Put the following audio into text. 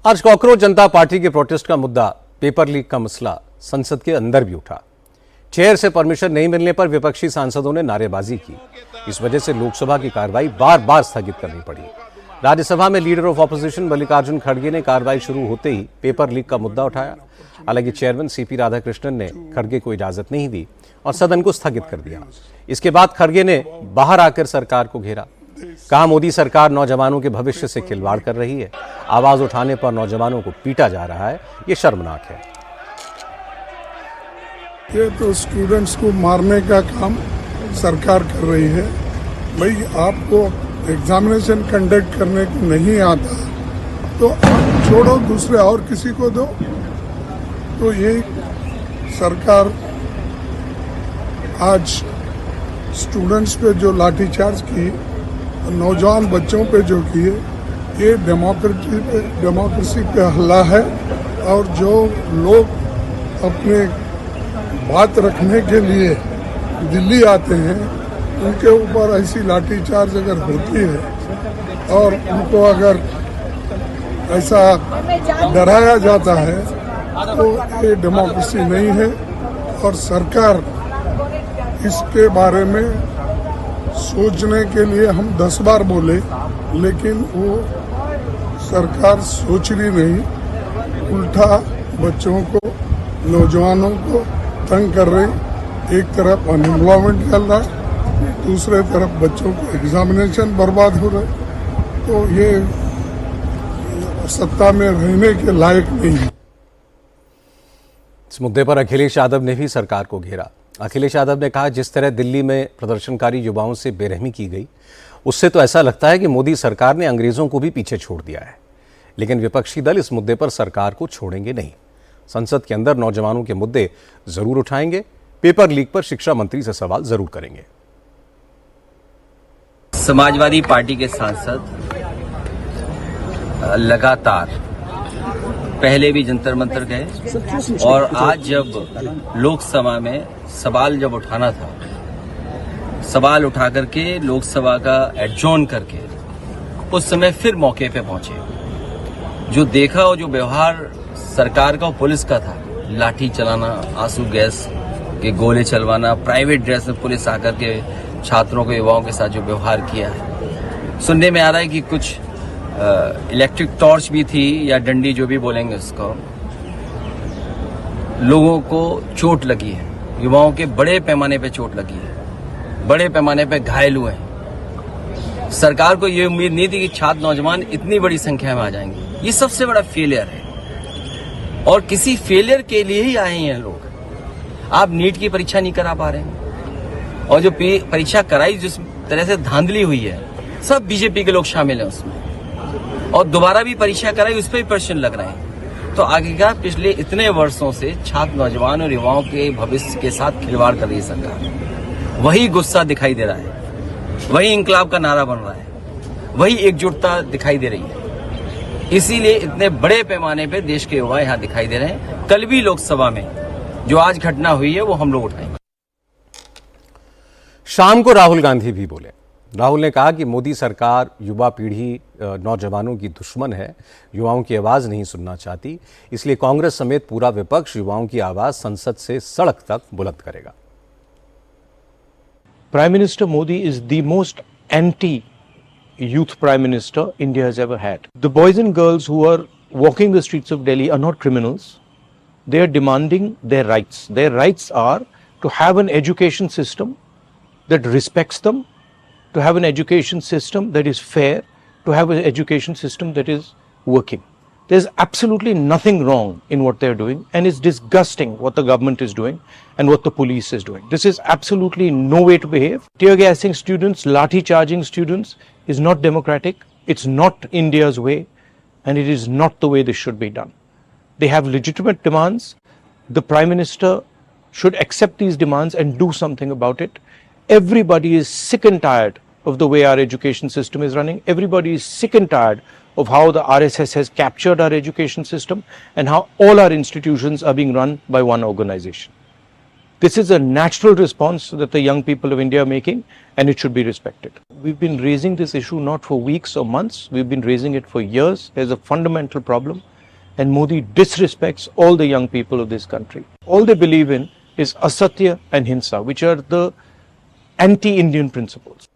आज कॉकरोच जनता पार्टी के प्रोटेस्ट का मुद्दा पेपर लीक का मसला संसद के अंदर भी उठा। चेयर से परमिशन नहीं मिलने पर विपक्षी सांसदों ने नारेबाजी की। इस वजह से लोकसभा की कार्रवाई बार बार स्थगित करनी पड़ी। राज्यसभा में लीडर ऑफ ऑपोजिशन मल्लिकार्जुन खड़गे ने कार्रवाई शुरू होते ही पेपर लीक का मुद्दा उठाया। हालांकि चेयरमैन सीपी राधाकृष्णन ने खड़गे को इजाजत नहीं दी और सदन को स्थगित कर दिया। इसके बाद खड़गे ने बाहर आकर सरकार को घेरा। कहा, मोदी सरकार नौजवानों के भविष्य से खिलवाड़ कर रही है। आवाज उठाने पर नौजवानों को पीटा जा रहा है, ये शर्मनाक है। ये तो स्टूडेंट्स को मारने का काम सरकार कर रही है। भाई, आपको एग्जामिनेशन कंडक्ट करने को नहीं आता तो आप छोड़ो, दूसरे और किसी को दो। तो ये सरकार आज स्टूडेंट्स पे जो लाठीचार्ज की, नौजवान बच्चों पे जो किए, ये डेमोक्रेसी पे हल्ला है। और जो लोग अपने बात रखने के लिए दिल्ली आते हैं, उनके ऊपर ऐसी लाठीचार्ज अगर होती है और उनको अगर ऐसा डराया जाता है तो ये डेमोक्रेसी नहीं है। और सरकार इसके बारे में सोचने के लिए हम 10 बार बोले, लेकिन वो सरकार सोच रही नहीं, उल्टा बच्चों को, नौजवानों को तंग कर रही। एक तरफ अनएम्प्लॉयमेंट चल रहा है, दूसरे तरफ बच्चों को एग्जामिनेशन बर्बाद हो रहे। तो ये सत्ता में रहने के लायक नहीं है। इस मुद्दे पर अखिलेश यादव ने भी सरकार को घेरा। अखिलेश यादव ने कहा, जिस तरह दिल्ली में प्रदर्शनकारी युवाओं से बेरहमी की गई, उससे तो ऐसा लगता है कि मोदी सरकार ने अंग्रेजों को भी पीछे छोड़ दिया है। लेकिन विपक्षी दल इस मुद्दे पर सरकार को छोड़ेंगे नहीं। संसद के अंदर नौजवानों के मुद्दे जरूर उठाएंगे। पेपर लीक पर शिक्षा मंत्री से सवाल जरूर करेंगे। समाजवादी पार्टी के सांसद लगातार पहले भी जंतर मंतर गए और आज जब लोकसभा में सवाल जब उठाना था, सवाल उठा करके लोकसभा का एडजॉर्न करके उस समय फिर मौके पे पहुंचे। जो देखा और जो व्यवहार सरकार का और पुलिस का था, लाठी चलाना, आंसू गैस के गोले चलवाना, प्राइवेट ड्रेस में पुलिस आकर के छात्रों को, युवाओं के साथ जो व्यवहार किया है, सुनने में आ रहा है कि कुछ इलेक्ट्रिक टॉर्च भी थी या डंडी, जो भी बोलेंगे उसको। लोगों को चोट लगी है, युवाओं के बड़े पैमाने पे चोट लगी है, बड़े पैमाने पे घायल हुए हैं। सरकार को ये उम्मीद नहीं थी कि छात्र नौजवान इतनी बड़ी संख्या में आ जाएंगे। ये सबसे बड़ा फेलियर है और किसी फेलियर के लिए ही आए हैं लोग। आप नीट की परीक्षा नहीं करा पा रहे हैं और जो परीक्षा कराई, जिस तरह से धांधली हुई है, सब बीजेपी के लोग शामिल हैं उसमें। और दोबारा भी परीक्षा कराई, उस पर भी प्रश्न लग रहे हैं। तो आगे का पिछले इतने वर्षों से छात्र, नौजवान और युवाओं के भविष्य के साथ खिलवाड़ कर रही है सरकार। वही गुस्सा दिखाई दे रहा है, वही इंकलाब का नारा बन रहा है, वही एकजुटता दिखाई दे रही है। इसीलिए इतने बड़े पैमाने पे देश के युवा यहाँ दिखाई दे रहे हैं। कल भी लोकसभा में जो आज घटना हुई है वो हम लोग उठाएंगे। शाम को राहुल गांधी भी बोले। राहुल ने कहा कि मोदी सरकार युवा पीढ़ी, नौजवानों की दुश्मन है, युवाओं की आवाज नहीं सुनना चाहती। इसलिए कांग्रेस समेत पूरा विपक्ष युवाओं की आवाज संसद से सड़क तक बुलंद करेगा। Prime Minister Modi is the most anti-youth Prime Minister India has ever had. The boys and girls who are walking the streets of Delhi are not criminals. They are demanding their rights. Their rights are to have an education system that respects them, to have an education system that is fair, to have an education system that is working. There's absolutely nothing wrong in what they're doing, and it's disgusting what the government is doing and what the police is doing. This is absolutely no way to behave. Tear gassing students, lathi charging students is not democratic. It's not India's way, and it is not the way this should be done. They have legitimate demands. The Prime Minister should accept these demands and do something about it. Everybody is sick and tired of the way our education system is running. Everybody is sick and tired of how the RSS has captured our education system and how all our institutions are being run by one organization. This is a natural response that the young people of India are making, and it should be respected. We've been raising this issue not for weeks or months, we've been raising it for years. There's a fundamental problem and Modi disrespects all the young people of this country. All they believe in is asatya and hinsa, which are the anti-Indian principles.